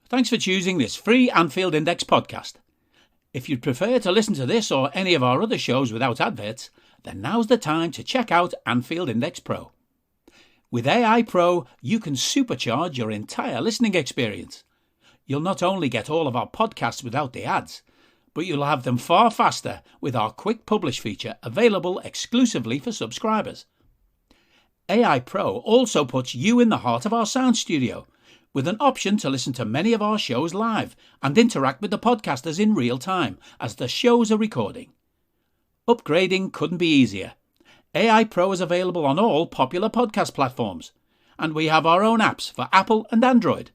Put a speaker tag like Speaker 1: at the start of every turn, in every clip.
Speaker 1: Thanks for choosing this free Anfield Index podcast. If you'd prefer to listen to this or any of our other shows without adverts, then now's the time to check out Anfield Index Pro. With AI Pro, you can supercharge your entire listening experience. You'll not only get all of our podcasts without the ads, but you'll have them far faster with our quick publish feature available exclusively for subscribers. AI Pro also puts you in the heart of our sound studio, with an option to listen to many of our shows live and interact with the podcasters in real time as the shows are recording. Upgrading couldn't be easier. AI Pro is available on all popular podcast platforms, and we have our own apps for Apple and Android.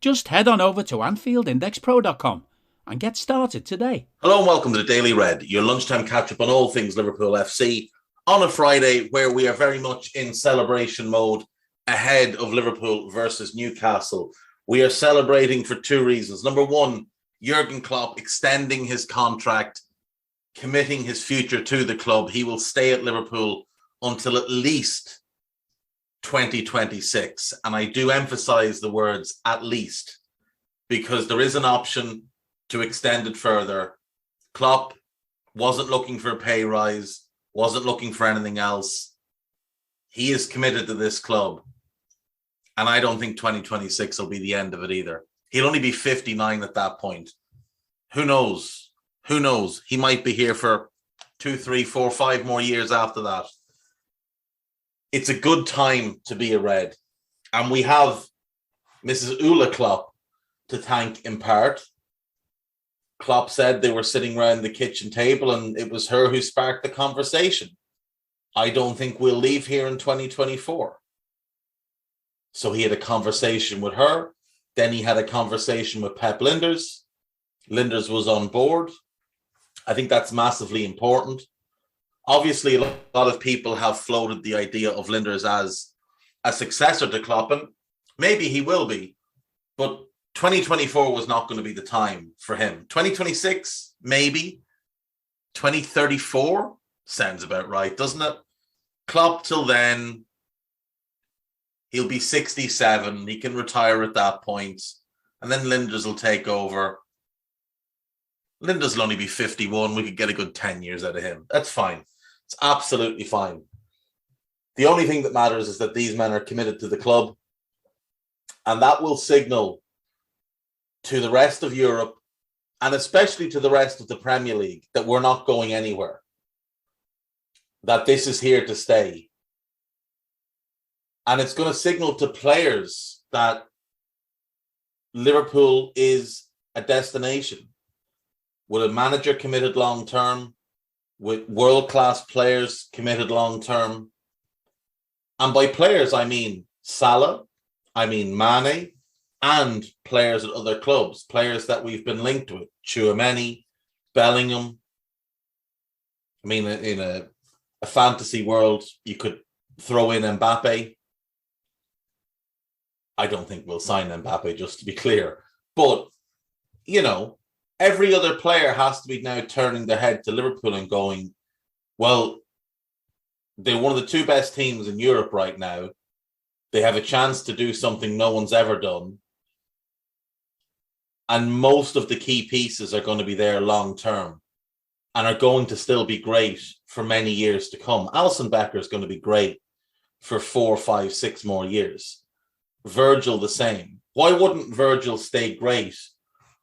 Speaker 1: Just head on over to AnfieldIndexPro.com and get started today.
Speaker 2: Hello and welcome to the Daily Red, your lunchtime catch-up on all things Liverpool FC on a Friday where we are very much in celebration mode ahead of Liverpool versus Newcastle. We are celebrating for two reasons. Number one, Jurgen Klopp extending his contract, committing his future to the club. He will stay at Liverpool until at least 2026. And I do emphasize the words at least, because there is an option to extend it further. Klopp wasn't looking for a pay rise, wasn't looking for anything else. He is committed to this club. And I don't think 2026 will be the end of it either. He'll only be 59 at that point. Who knows? Who knows? He might be here for 2, 3, 4, 5 more years after that. It's a good time to be a Red. And we have Mrs. Ula Klopp to thank in part. Klopp said they were sitting around the kitchen table and it was her who sparked the conversation. I don't think we'll leave here in 2024. So he had a conversation with her. Then he had a conversation with Pep Lijnders. Lijnders was on board. I think that's massively important. Obviously, a lot of people have floated the idea of Lijnders as a successor to Klopp, and maybe he will be. But 2024 was not going to be the time for him. 2026, maybe. 2034 sounds about right, doesn't it? Klopp till then. He'll be 67. He can retire at that point. And then Lijnders will take over. Lijnders will only be 51. We could get a good 10 years out of him. That's fine. It's absolutely fine. The only thing that matters is that these men are committed to the club. And that will signal to the rest of Europe, and especially to the rest of the Premier League, that we're not going anywhere. That this is here to stay. And it's going to signal to players that Liverpool is a destination with a manager committed long-term, with world-class players committed long-term. And by players, I mean Salah, I mean Mane, and players at other clubs, players that we've been linked with, Tchouaméni, Bellingham. I mean, in a fantasy world, you could throw in Mbappe. I don't think we'll sign Mbappe, just to be clear. But, you know, every other player has to be now turning their head to Liverpool and going, well, they're one of the two best teams in Europe right now. They have a chance to do something no one's ever done. And most of the key pieces are going to be there long term and are going to still be great for many years to come. Alisson Becker is going to be great for 4, 5, 6 more years. Virgil the same. Why wouldn't Virgil stay great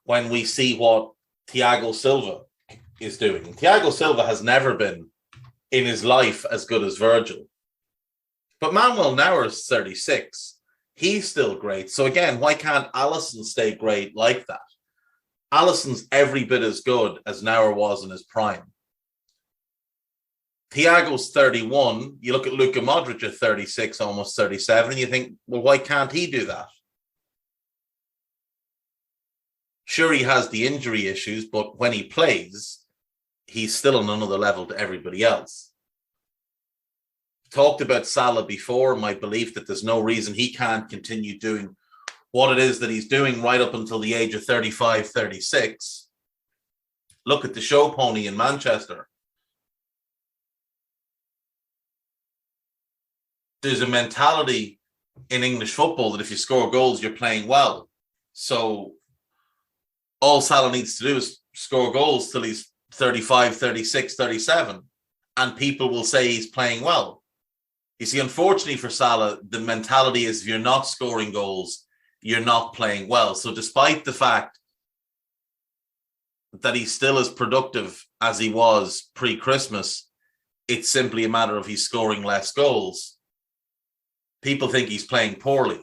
Speaker 2: when we see what Thiago Silva is doing? And Thiago Silva has never been in his life as good as Virgil. But Manuel Neuer is 36. He's still great. So again, why can't Alisson stay great like that? Alisson's every bit as good as Neuer was in his prime. Thiago's 31. You look at Luka Modric at 36, almost 37, and you think, well, why can't he do that? Sure, he has the injury issues, but when he plays, he's still on another level to everybody else. Talked about Salah before, my belief that there's no reason he can't continue doing what it is that he's doing right up until the age of 35, 36. Look at the show pony in Manchester. There's a mentality in English football that if you score goals, you're playing well. So all Salah needs to do is score goals till he's 35, 36, 37, and people will say he's playing well. You see, unfortunately for Salah, the mentality is if you're not scoring goals, you're not playing well. So despite the fact that he's still as productive as he was pre-Christmas, it's simply a matter of he's scoring less goals. People think he's playing poorly.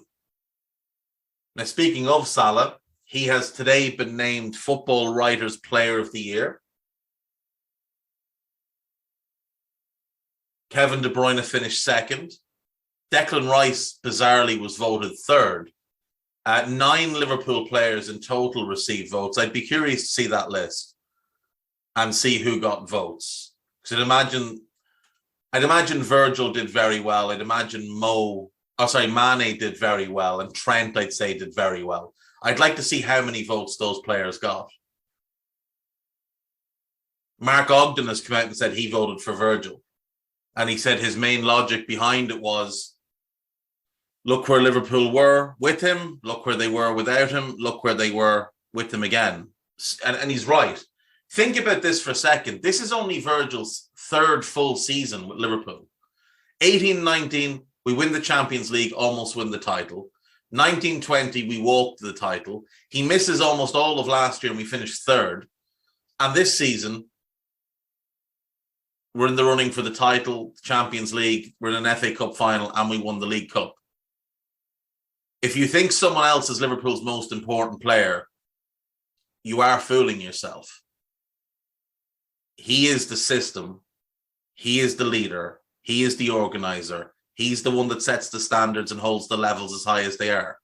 Speaker 2: Now, speaking of Salah, he has today been named Football Writers' Player of the Year. Kevin De Bruyne finished second. Declan Rice, bizarrely, was voted third. 9 Liverpool players in total received votes. I'd be curious to see that list and see who got votes. Because I'd imagine Virgil did very well. I'd imagine Mane did very well. And Trent, I'd say, did very well. I'd like to see how many votes those players got. Mark Ogden has come out and said he voted for Virgil. And he said his main logic behind it was, look where Liverpool were with him, look where they were without him, look where they were with him again. And he's right. Think about this for a second. This is only Virgil's third full season with Liverpool. 18-19, we win the Champions League, almost win the title. 19-20, we walked the title. He misses almost all of last year and we finished third. And this season, we're in the running for the title, Champions League, we're in an FA Cup final, and we won the League Cup. If you think someone else is Liverpool's most important player, you are fooling yourself. He is the system. He is the leader. He is the organizer. He's the one that sets the standards and holds the levels as high as they are.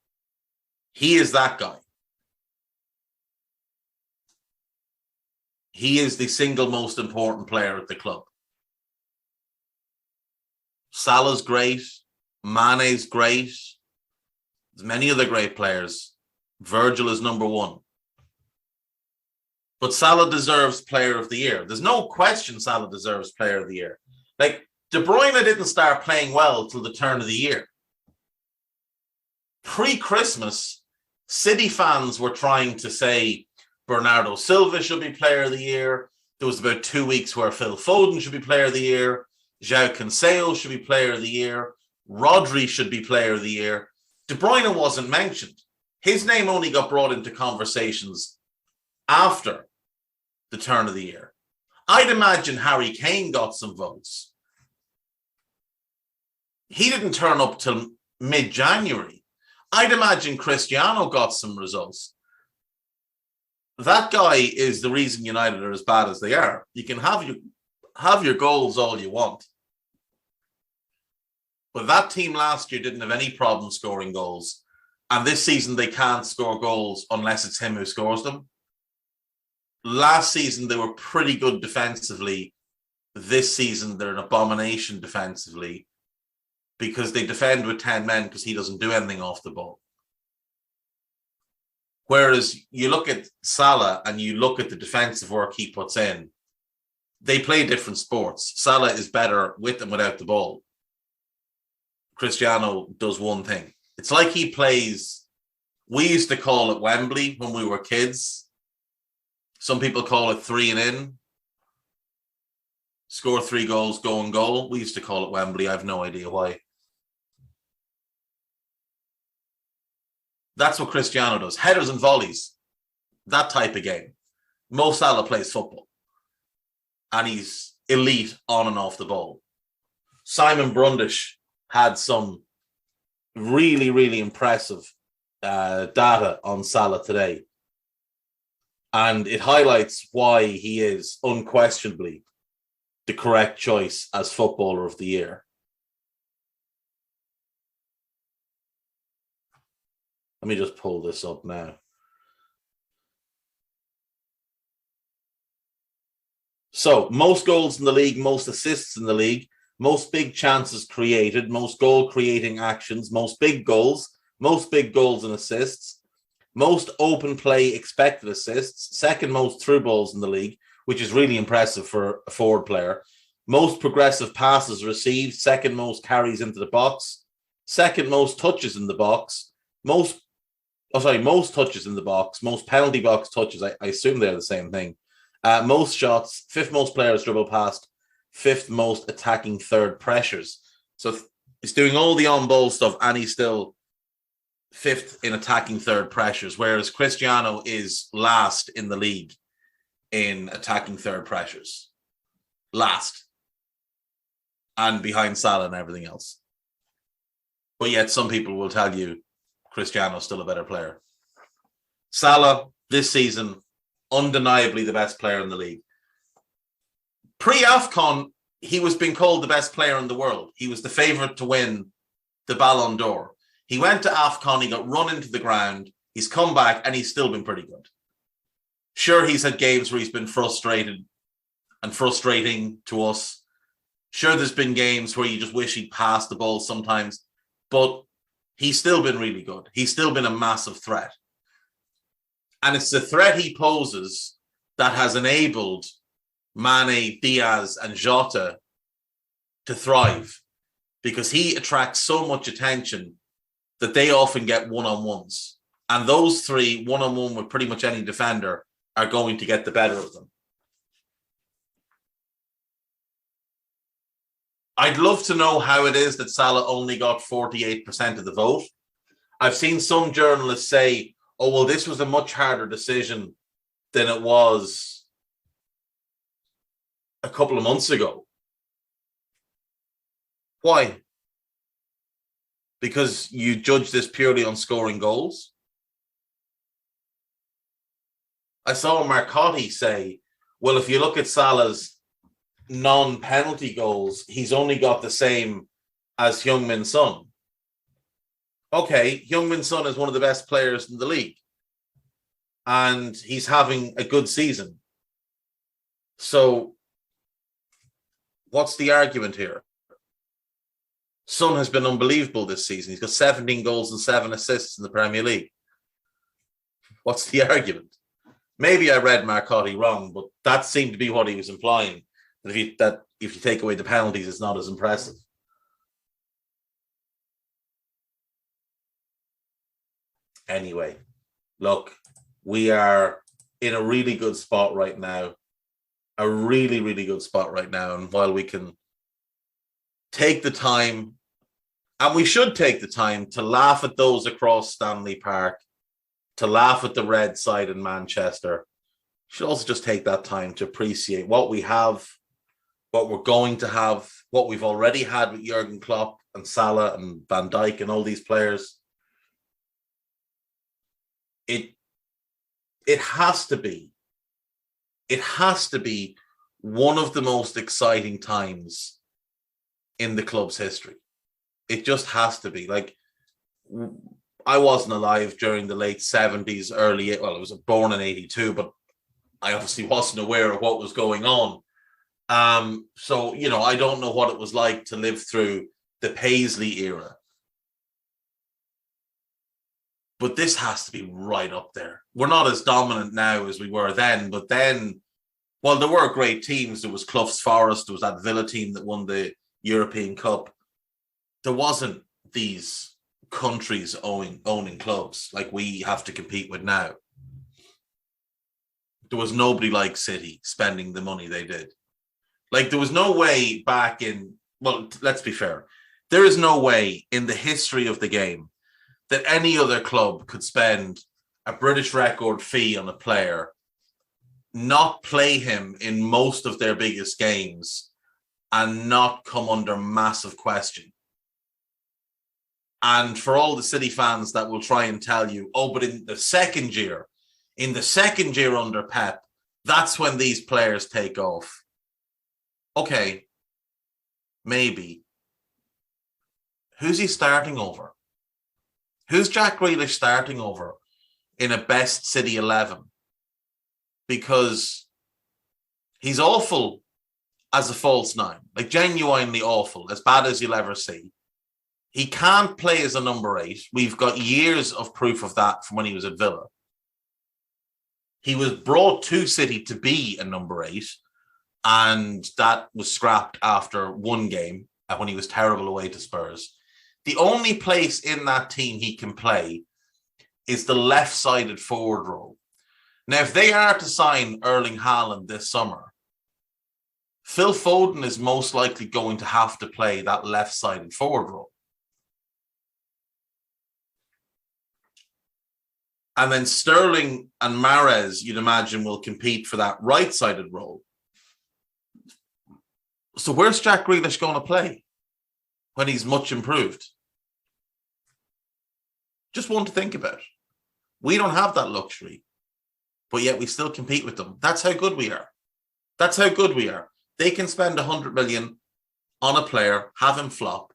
Speaker 2: He is that guy. He is the single most important player at the club. Salah's great. Mane's great. There's many other great players. Virgil is number one. But Salah deserves Player of the Year. There's no question Salah deserves Player of the Year. Like, De Bruyne didn't start playing well till the turn of the year. Pre-Christmas, City fans were trying to say Bernardo Silva should be Player of the Year. There was about 2 weeks where Phil Foden should be Player of the Year. João Cancelo should be Player of the Year. Rodri should be Player of the Year. De Bruyne wasn't mentioned. His name only got brought into conversations after the turn of the year. I'd imagine Harry Kane got some votes. He didn't turn up till mid-January. I'd imagine Cristiano got some results. That guy is the reason United are as bad as they are. You can have your goals all you want. But that team last year didn't have any problem scoring goals. And this season, they can't score goals unless it's him who scores them. Last season, they were pretty good defensively. This season, they're an abomination defensively because they defend with 10 men because he doesn't do anything off the ball. Whereas you look at Salah and you look at the defensive work he puts in, they play different sports. Salah is better with and without the ball. Cristiano does one thing. It's like he plays, we used to call it Wembley when we were kids. Some people call it 3 and in. Score 3 goals, go and goal. We used to call it Wembley. I have no idea why. That's what Cristiano does. Headers and volleys. That type of game. Mo Salah plays football. And he's elite on and off the ball. Simon Brundish had some really, really impressive data on Salah today. And it highlights why he is unquestionably the correct choice as Footballer of the Year. Let me just pull this up now. So, most goals in the league, most assists in the league, most big chances created, most goal-creating actions, most big goals and assists, most open play expected assists, second most through balls in the league, which is really impressive for a forward player, most progressive passes received, second most carries into the box, second most touches in the box, most most touches in the box, most penalty box touches. I assume they're the same thing. Most shots, fifth most players dribble past, fifth most attacking third pressures. So he's doing all the on-ball stuff, and he's still fifth in attacking third pressures, whereas Cristiano is last in the league in attacking third pressures. Last. And behind Salah and everything else. But yet some people will tell you Cristiano's still a better player. Salah, this season, undeniably the best player in the league. Pre-AFCON, he was being called the best player in the world. He was the favourite to win the Ballon d'Or. He went to AFCON, he got run into the ground, he's come back, and he's still been pretty good. Sure, he's had games where he's been frustrated and frustrating to us. Sure, there's been games where you just wish he'd passed the ball sometimes, but he's still been really good. He's still been a massive threat. And it's the threat he poses that has enabled Mane, Diaz, and Jota to thrive, because he attracts so much attention that they often get one-on-ones. And those three, one-on-one with pretty much any defender, are going to get the better of them. I'd love to know how it is that Salah only got 48% of the vote. I've seen some journalists say, oh, well, this was a much harder decision than it was a couple of months ago. Why? Because you judge this purely on scoring goals? I saw Marcotti say, well, if you look at Salah's non-penalty goals, he's only got the same as Heung-min Son. Okay, Heung-min Son is one of the best players in the league, and he's having a good season. So what's the argument here? Son has been unbelievable this season. He's got 17 goals and 7 assists in the Premier League. What's the argument? Maybe I read Marcotti wrong, but that seemed to be what he was implying. That if you take away the penalties, it's not as impressive. Anyway, look, we are in a really good spot right now. A really, really good spot right now. And while we can take the time, and we should take the time to laugh at those across Stanley Park, to laugh at the red side in Manchester, we should also just take that time to appreciate what we have, what we're going to have, what we've already had with Jurgen Klopp and Salah and Van Dijk and all these players. It has to be one of the most exciting times in the club's history. It just has to be. Like, I wasn't alive during the late 70s, I was born in 82, but I obviously wasn't aware of what was going on. So, I don't know what it was like to live through the Paisley era. But this has to be right up there. We're not as dominant now as we were then, but then, well, there were great teams. There was Clough's Forest, there was that Villa team that won the European Cup. There wasn't these countries owning clubs like we have to compete with now. There was nobody like City spending the money they did. Like, there was no way back in, well, let's be fair. There is no way in the history of the game that any other club could spend a British record fee on a player, not play him in most of their biggest games, and not come under massive question. And for all the City fans that will try and tell you, oh, but in the second year under Pep, that's when these players take off. Okay, maybe. Who's he starting over? Who's Jack Grealish starting over in a best City 11? Because he's awful as a false nine, like genuinely awful, as bad as you'll ever see. He can't play as a number 8. We've got years of proof of that from when he was at Villa. He was brought to City to be a number 8, and that was scrapped after one game when he was terrible away to Spurs. The only place in that team he can play is the left-sided forward role. Now, if they are to sign Erling Haaland this summer, Phil Foden is most likely going to have to play that left-sided forward role. And then Sterling and Mahrez, you'd imagine, will compete for that right-sided role. So where's Jack Grealish going to play when he's much improved? Just one to think about. We don't have that luxury, but yet we still compete with them. That's how good we are. That's how good we are. They can spend 100 million on a player, have him flop,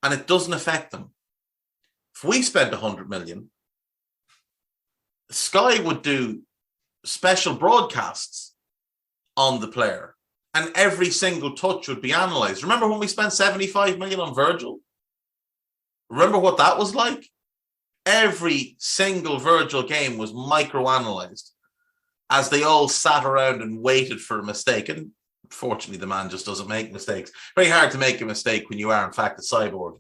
Speaker 2: and it doesn't affect them. If we spend 100 million, Sky would do special broadcasts on the player, and every single touch would be analysed. Remember when we spent 75 million on Virgil? Remember what that was like? Every single Virgil game was micro-analysed as they all sat around and waited for a mistake. And fortunately, the man just doesn't make mistakes. Very hard to make a mistake when you are, in fact, a cyborg.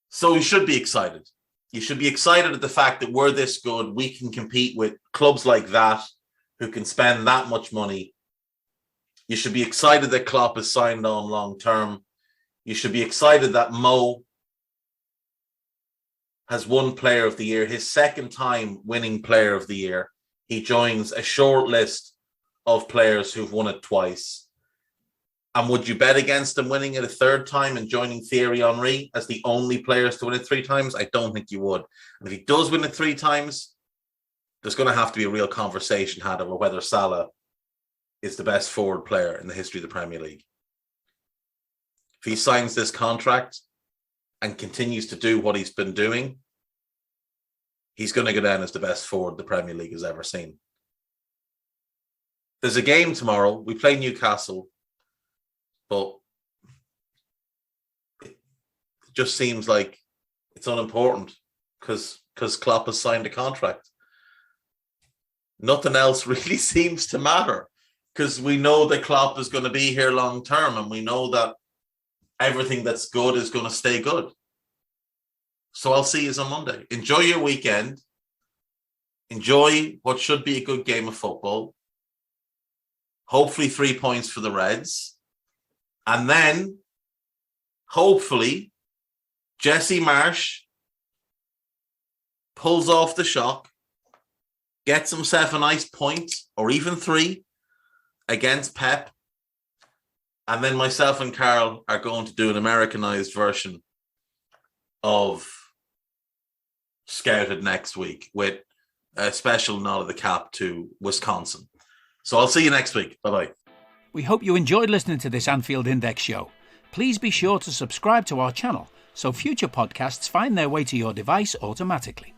Speaker 2: So you should be excited. You should be excited at the fact that we're this good. We can compete with clubs like that who can spend that much money. You should be excited that Klopp is signed on long term. You should be excited that Mo has won Player of the Year, his second time winning Player of the Year. He joins a short list of players who've won it twice. And would you bet against him winning it a third time and joining Thierry Henry as the only players to win it 3 times? I don't think you would. And if he does win it 3 times, there's going to have to be a real conversation had over whether Salah is the best forward player in the history of the Premier League. If he signs this contract and continues to do what he's been doing, he's going to go down as the best forward the Premier League has ever seen. There's a game tomorrow. We play Newcastle, but it just seems like it's unimportant because Klopp has signed a contract. Nothing else really seems to matter because we know that Klopp is going to be here long term, and we know that everything that's good is going to stay good. So I'll see you on Monday. Enjoy your weekend. Enjoy what should be a good game of football. Hopefully 3 points for the Reds. And then, hopefully, Jesse Marsh pulls off the shock, gets himself a nice point, or even 3, against Pep. And then myself and Carl are going to do an Americanized version of Scouted next week with a special nod of the cap to Wisconsin. So I'll see you next week. Bye-bye.
Speaker 1: We hope you enjoyed listening to this Anfield Index show. Please be sure to subscribe to our channel so future podcasts find their way to your device automatically.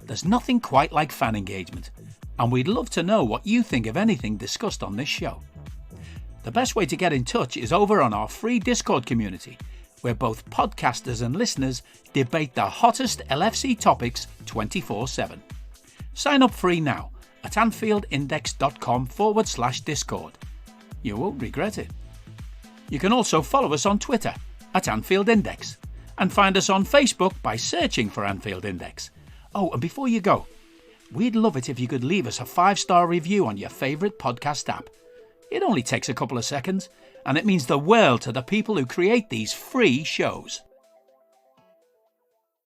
Speaker 1: There's nothing quite like fan engagement, and we'd love to know what you think of anything discussed on this show. The best way to get in touch is over on our free Discord community, where both podcasters and listeners debate the hottest LFC topics 24/7. Sign up free now at AnfieldIndex.com/Discord. You won't regret it. You can also follow us on Twitter at Anfield Index and find us on Facebook by searching for Anfield Index. Oh, and before you go, we'd love it if you could leave us a 5-star review on your favourite podcast app. It only takes a couple of seconds, and it means the world to the people who create these free shows.